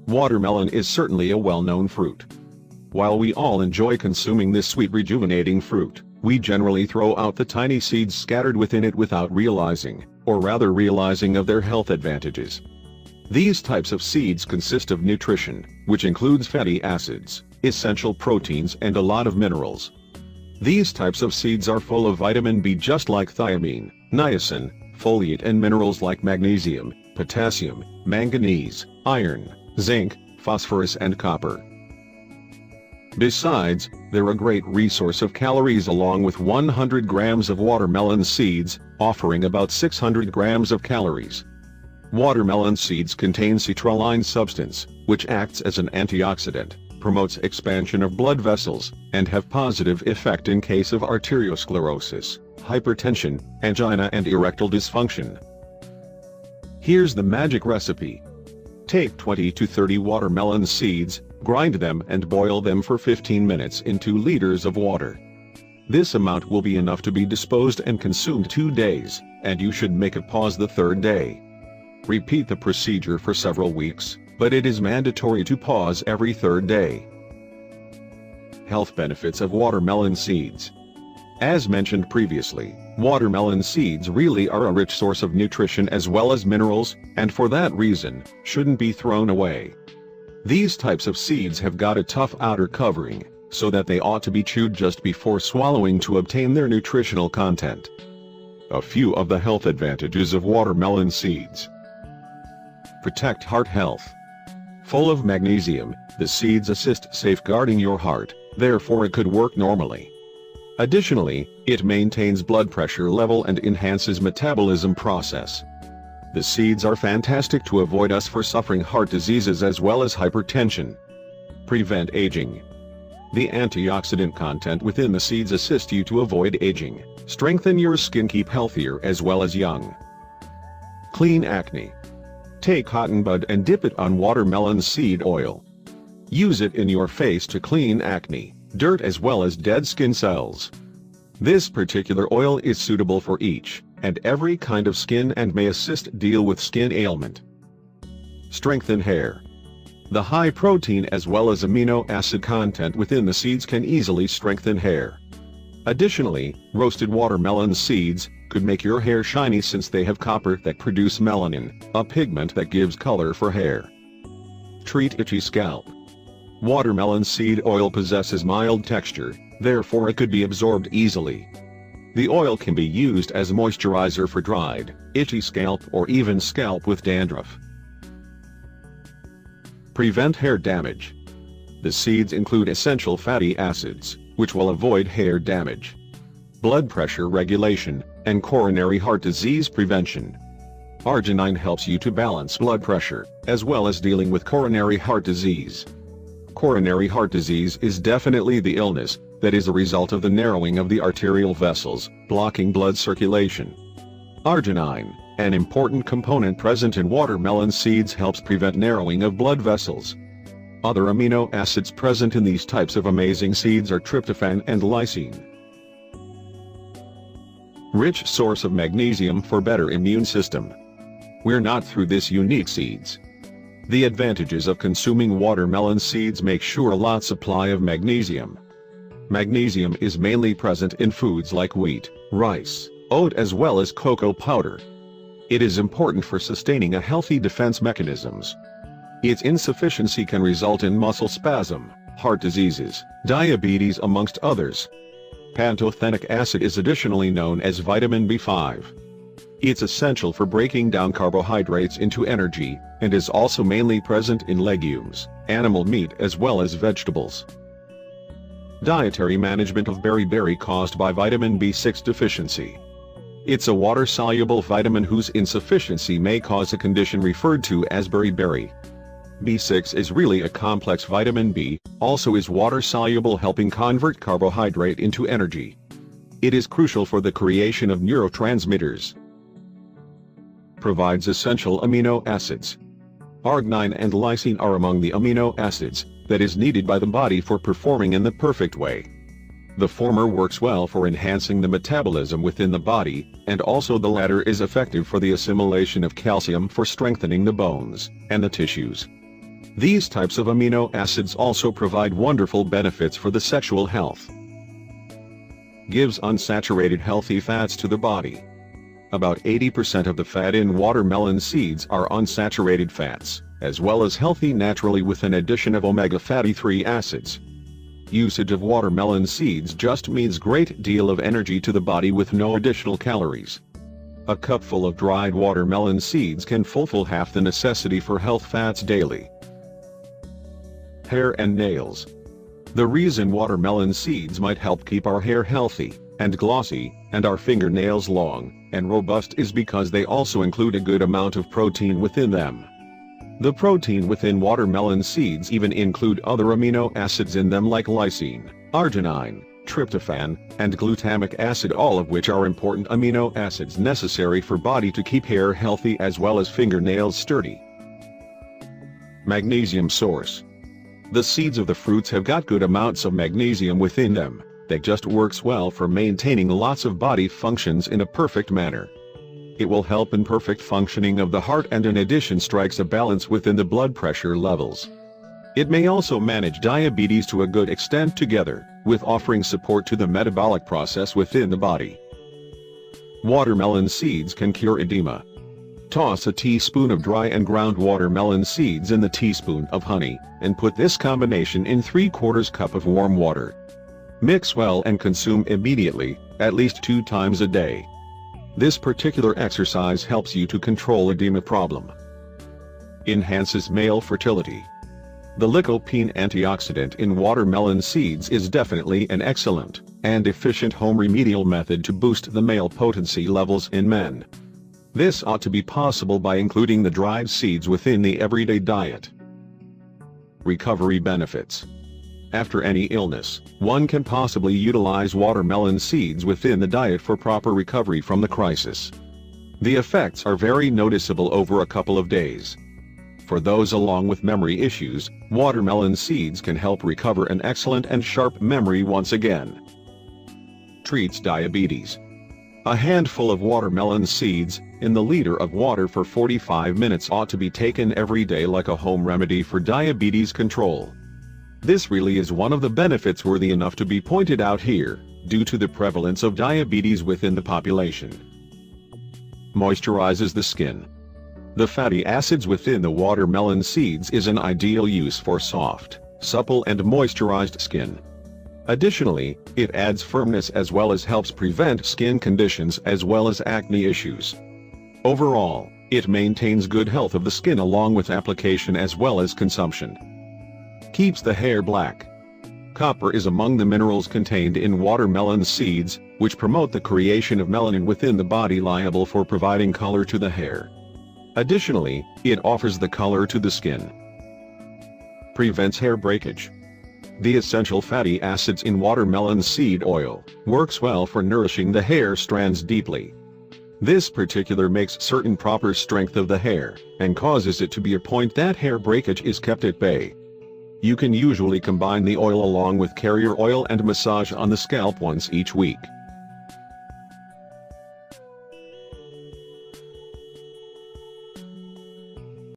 Watermelon is certainly a well-known fruit. While we all enjoy consuming this sweet rejuvenating fruit, we generally throw out the tiny seeds scattered within it without realizing, or rather realizing of their health advantages. These types of seeds consist of nutrition, which includes fatty acids, essential proteins and a lot of minerals. These types of seeds are full of vitamin B just like thiamine, niacin, folate and minerals like magnesium, potassium, manganese, iron, zinc, phosphorus and copper. Besides, they're a great resource of calories along with 100 grams of watermelon seeds, offering about 600 grams of calories. Watermelon seeds contain citrulline substance, which acts as an antioxidant, promotes expansion of blood vessels, and have positive effect in case of arteriosclerosis, hypertension, angina and erectile dysfunction. Here's the magic recipe. Take 20 to 30 watermelon seeds, grind them and boil them for 15 minutes in 2 liters of water. This amount will be enough to be disposed and consumed 2 days, and you should make a pause the 3rd day. Repeat the procedure for several weeks, but it is mandatory to pause every 3rd day. Health benefits of watermelon seeds. As mentioned previously, watermelon seeds really are a rich source of nutrition as well as minerals, and for that reason, shouldn't be thrown away. These types of seeds have got a tough outer covering, so that they ought to be chewed just before swallowing to obtain their nutritional content. A few of the health advantages of watermelon seeds. Protect heart health. Full of magnesium, the seeds assist safeguarding your heart, therefore it could work normally. Additionally, it maintains blood pressure level and enhances metabolism process. The seeds are fantastic to avoid us for suffering heart diseases as well as hypertension. Prevent aging. The antioxidant content within the seeds assist you to avoid aging, strengthen your skin, keep healthier as well as young. Clean acne. Take cotton bud and dip it on watermelon seed oil. Use it in your face to clean acne, dirt as well as dead skin cells. This particular oil is suitable for each and every kind of skin and may assist deal with skin ailment. Strengthen hair. The high protein as well as amino acid content within the seeds can easily strengthen hair. Additionally, roasted watermelon seeds could make your hair shiny since they have copper that produce melanin, a pigment that gives color for hair. Treat itchy scalp. Watermelon seed oil possesses mild texture, therefore it could be absorbed easily. The oil can be used as moisturizer for dried, itchy scalp or even scalp with dandruff. Prevent hair damage. The seeds include essential fatty acids, which will avoid hair damage. Blood pressure regulation, and coronary heart disease prevention. Arginine helps you to balance blood pressure, as well as dealing with coronary heart disease. Coronary heart disease is definitely the illness that is a result of the narrowing of the arterial vessels, blocking blood circulation. Arginine, an important component present in watermelon seeds, helps prevent narrowing of blood vessels. Other amino acids present in these types of amazing seeds are tryptophan and lysine. Rich source of magnesium for better immune system. We're not through this unique seeds. The advantages of consuming watermelon seeds make sure a lot supply of magnesium. Magnesium is mainly present in foods like wheat, rice, oat as well as cocoa powder. It is important for sustaining a healthy defense mechanisms. Its insufficiency can result in muscle spasm, heart diseases, diabetes amongst others. Pantothenic acid is additionally known as vitamin B5. It's essential for breaking down carbohydrates into energy, and is also mainly present in legumes, animal meat as well as vegetables. Dietary management of beriberi caused by vitamin B6 deficiency. It's a water-soluble vitamin whose insufficiency may cause a condition referred to as beriberi. B6 is really a complex vitamin B, also is water-soluble, helping convert carbohydrate into energy. It is crucial for the creation of neurotransmitters. Provides essential amino acids. Arginine and lysine are among the amino acids that is needed by the body for performing in the perfect way. The former works well for enhancing the metabolism within the body, and also the latter is effective for the assimilation of calcium for strengthening the bones and the tissues. These types of amino acids also provide wonderful benefits for the sexual health. Gives unsaturated healthy fats to the body. About 80% of the fat in watermelon seeds are unsaturated fats, as well as healthy naturally with an addition of omega fatty 3 acids. Usage of watermelon seeds just means great deal of energy to the body with no additional calories. A cupful of dried watermelon seeds can fulfill half the necessity for health fats daily. Hair and nails. The reason watermelon seeds might help keep our hair healthy and glossy, and our fingernails long and robust is because they also include a good amount of protein within them. The protein within watermelon seeds even include other amino acids in them like lysine, arginine, tryptophan, and glutamic acid, all of which are important amino acids necessary for body to keep hair healthy as well as fingernails sturdy. Magnesium source. The seeds of the fruits have got good amounts of magnesium within them. That just works well for maintaining lots of body functions in a perfect manner. It will help in perfect functioning of the heart and in addition strikes a balance within the blood pressure levels. It may also manage diabetes to a good extent together, with offering support to the metabolic process within the body. Watermelon seeds can cure edema. Toss a teaspoon of dry and ground watermelon seeds in the teaspoon of honey, and put this combination in 3/4 cup of warm water. Mix well and consume immediately, at least 2 times a day. This particular exercise helps you to control edema problem. Enhances male fertility. The lycopene antioxidant in watermelon seeds is definitely an excellent and efficient home remedial method to boost the male potency levels in men. This ought to be possible by including the dried seeds within the everyday diet. Recovery benefits. After any illness, one can possibly utilize watermelon seeds within the diet for proper recovery from the crisis. The effects are very noticeable over a couple of days. For those along with memory issues, watermelon seeds can help recover an excellent and sharp memory once again. Treats diabetes. A handful of watermelon seeds, in the liter of water for 45 minutes ought to be taken every day like a home remedy for diabetes control. This really is one of the benefits worthy enough to be pointed out here, due to the prevalence of diabetes within the population. Moisturizes the skin. The fatty acids within the watermelon seeds is an ideal use for soft, supple and moisturized skin. Additionally, it adds firmness as well as helps prevent skin conditions as well as acne issues. Overall, it maintains good health of the skin along with application as well as consumption. Keeps the hair black. Copper is among the minerals contained in watermelon seeds, which promote the creation of melanin within the body liable for providing color to the hair. Additionally, it offers the color to the skin. Prevents hair breakage. The essential fatty acids in watermelon seed oil works well for nourishing the hair strands deeply. This particular makes certain proper strength of the hair, and causes it to be a point that hair breakage is kept at bay. You can usually combine the oil along with carrier oil and massage on the scalp once each week.